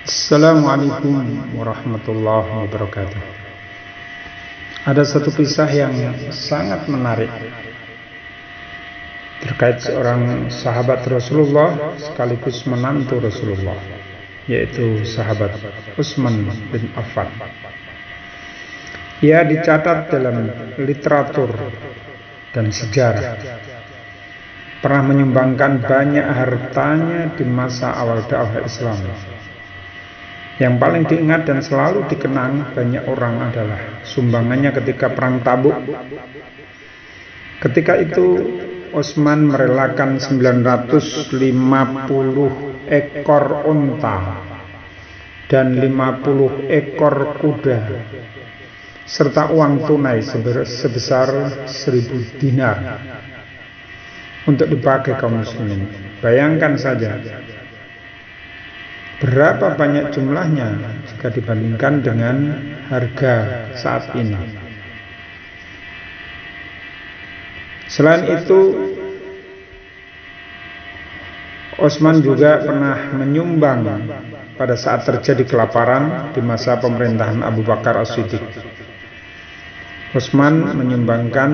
Assalamualaikum warahmatullahi wabarakatuh. Ada satu kisah yang sangat menarik terkait seorang sahabat Rasulullah sekaligus menantu Rasulullah, yaitu sahabat Utsman bin Affan. Ia dicatat dalam literatur dan sejarah pernah menyumbangkan banyak hartanya di masa awal dakwah Islam. Yang paling diingat dan selalu dikenang banyak orang adalah sumbangannya ketika perang Tabuk. Ketika itu Utsman merelakan 950 ekor unta dan 50 ekor kuda serta uang tunai sebesar 1000 dinar untuk dipakai kaum muslimin. Bayangkan saja berapa banyak jumlahnya jika dibandingkan dengan harga saat ini. Selain itu, Utsman juga pernah menyumbang pada saat terjadi kelaparan di masa pemerintahan Abu Bakar As-Siddiq. Utsman menyumbangkan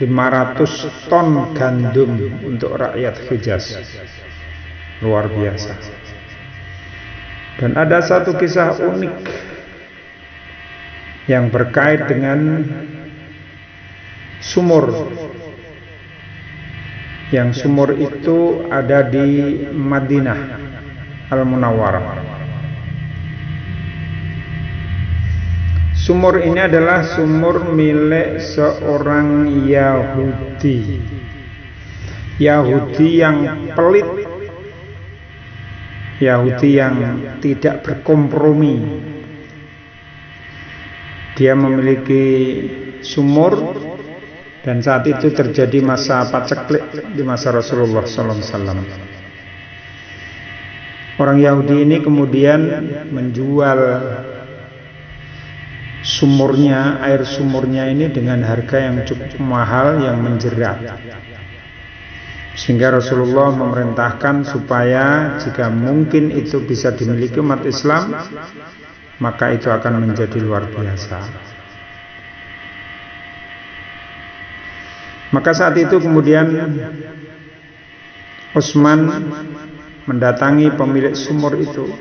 500 ton gandum untuk rakyat Hijaz. Luar biasa. Dan ada satu kisah unik yang berkait dengan sumur. Yang sumur itu ada di Madinah Al-Munawwarah. Sumur ini adalah sumur milik seorang Yahudi. Yahudi yang pelit, Yahudi yang tidak berkompromi. Dia memiliki sumur dan saat itu terjadi masa paceklik di masa Rasulullah SAW. Orang Yahudi ini kemudian menjual sumurnya, air sumurnya ini dengan harga yang cukup mahal yang menjerat. Sehingga Rasulullah memerintahkan supaya jika mungkin itu bisa dimiliki umat Islam, maka itu akan menjadi luar biasa. Maka saat itu kemudian Utsman mendatangi pemilik sumur itu.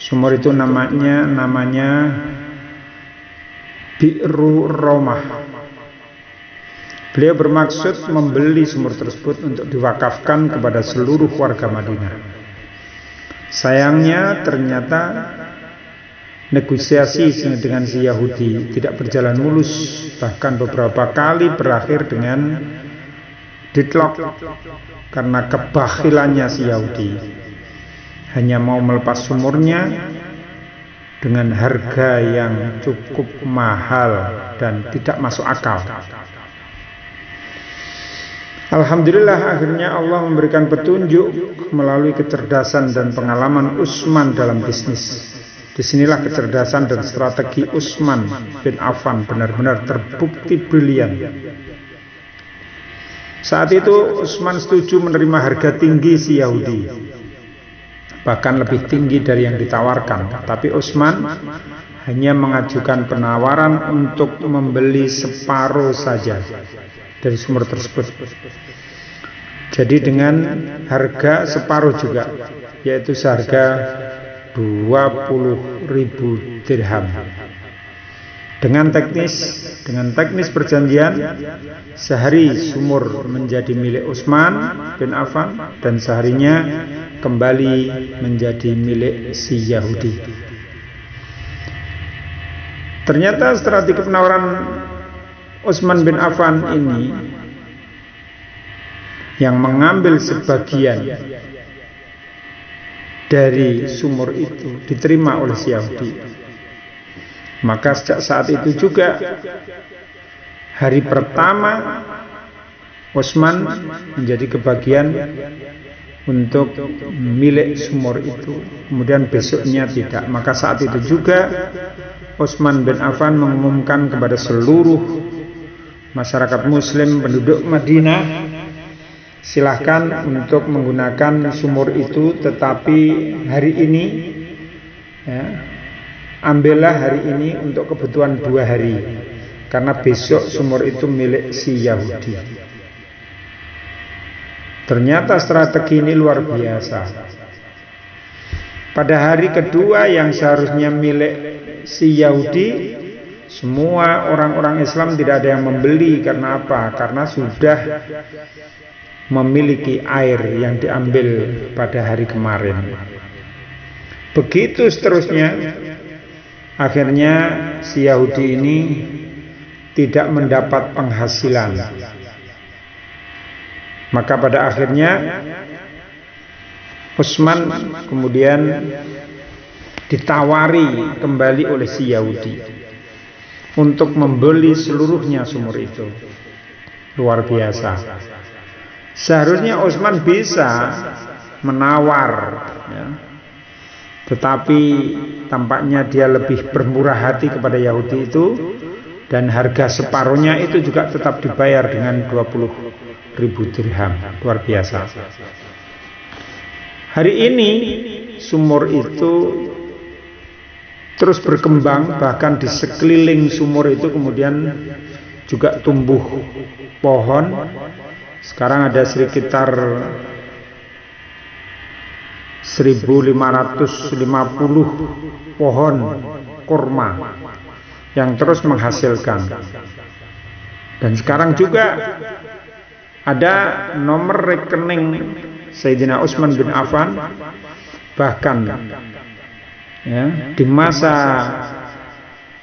Sumur itu namanya Bi'ru Romah. Beliau bermaksud membeli sumur tersebut untuk diwakafkan kepada seluruh warga Madinah. Sayangnya ternyata negosiasi dengan si Yahudi tidak berjalan mulus, bahkan beberapa kali berakhir dengan deadlock karena kebakhilannya si Yahudi. Hanya mau melepas sumurnya dengan harga yang cukup mahal dan tidak masuk akal. Alhamdulillah akhirnya Allah memberikan petunjuk melalui kecerdasan dan pengalaman Utsman dalam bisnis. Disinilah kecerdasan dan strategi Utsman bin Affan benar-benar terbukti brilian. Saat itu Utsman setuju menerima harga tinggi si Yahudi, bahkan lebih tinggi dari yang ditawarkan. Tapi Utsman hanya mengajukan penawaran untuk membeli separuh saja dari sumur tersebut. Jadi dengan harga separuh juga, yaitu seharga 20.000 dirham. Dengan teknis perjanjian, sehari sumur menjadi milik Utsman bin Affan dan seharinya kembali menjadi milik si Yahudi. Ternyata strategi penawaran Utsman bin Affan ini yang mengambil sebagian dari sumur itu diterima oleh si Yahudi. Maka sejak saat itu juga hari pertama Utsman menjadi kebagian untuk milik sumur itu, kemudian besoknya tidak. Maka saat itu juga Utsman bin Affan mengumumkan kepada seluruh masyarakat muslim penduduk Madinah silahkan untuk menggunakan sumur itu, tetapi hari ini ya, ambillah hari ini untuk kebutuhan 2 hari, karena besok sumur itu milik si Yahudi. Ternyata strategi ini luar biasa. Pada hari kedua yang seharusnya milik si Yahudi, semua orang-orang Islam tidak ada yang membeli. Karena apa? Karena sudah memiliki air yang diambil pada hari kemarin. Begitu seterusnya. Akhirnya si Yahudi ini tidak mendapat penghasilan. Maka pada akhirnya Utsman kemudian ditawari kembali oleh si Yahudi untuk membeli seluruhnya sumur itu. Luar biasa. Seharusnya Utsman bisa menawar ya. Tetapi tampaknya dia lebih bermurah hati kepada Yahudi itu, dan harga separuhnya itu juga tetap dibayar dengan 20.000 dirham. Luar biasa. Hari ini sumur itu terus berkembang, bahkan di sekeliling sumur itu kemudian juga tumbuh pohon. Sekarang ada sekitar 1.550 pohon kurma yang terus menghasilkan. Dan sekarang juga ada nomor rekening Sayyidina Utsman bin Affan. Bahkan ya, di masa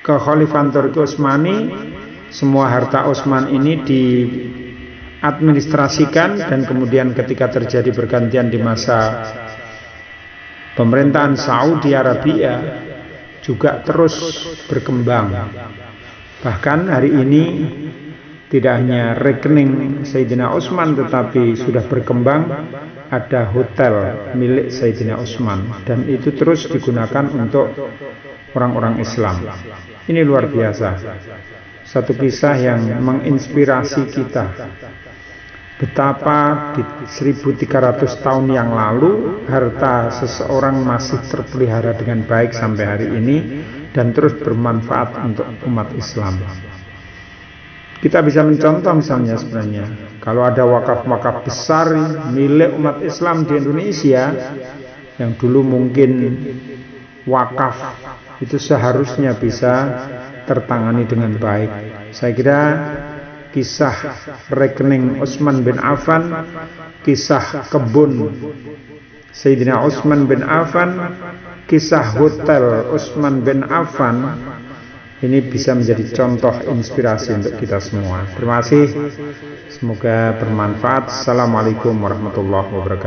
kekhalifahan Turki Utsmani, semua harta Utsman ini diadministrasikan, dan kemudian ketika terjadi pergantian di masa pemerintahan Saudi Arabia juga terus berkembang. Bahkan hari ini tidak hanya rekening Sayyidina Utsman, tetapi sudah berkembang ada hotel milik Sayyidina Utsman, dan itu terus digunakan untuk orang-orang Islam. Ini luar biasa. Satu kisah yang menginspirasi kita. Betapa di 1300 tahun yang lalu harta seseorang masih terpelihara dengan baik sampai hari ini dan terus bermanfaat untuk umat Islam. Kita bisa mencontoh misalnya sebenarnya, kalau ada wakaf-wakaf besar milik umat Islam di Indonesia yang dulu mungkin wakaf, itu seharusnya bisa tertangani dengan baik. Saya kira kisah rekening Utsman bin Affan, kisah kebun Sayyidina Utsman bin Affan, kisah hotel Utsman bin Affan, ini bisa menjadi contoh inspirasi untuk kita semua. Terima kasih, semoga bermanfaat. Assalamualaikum warahmatullahi wabarakatuh.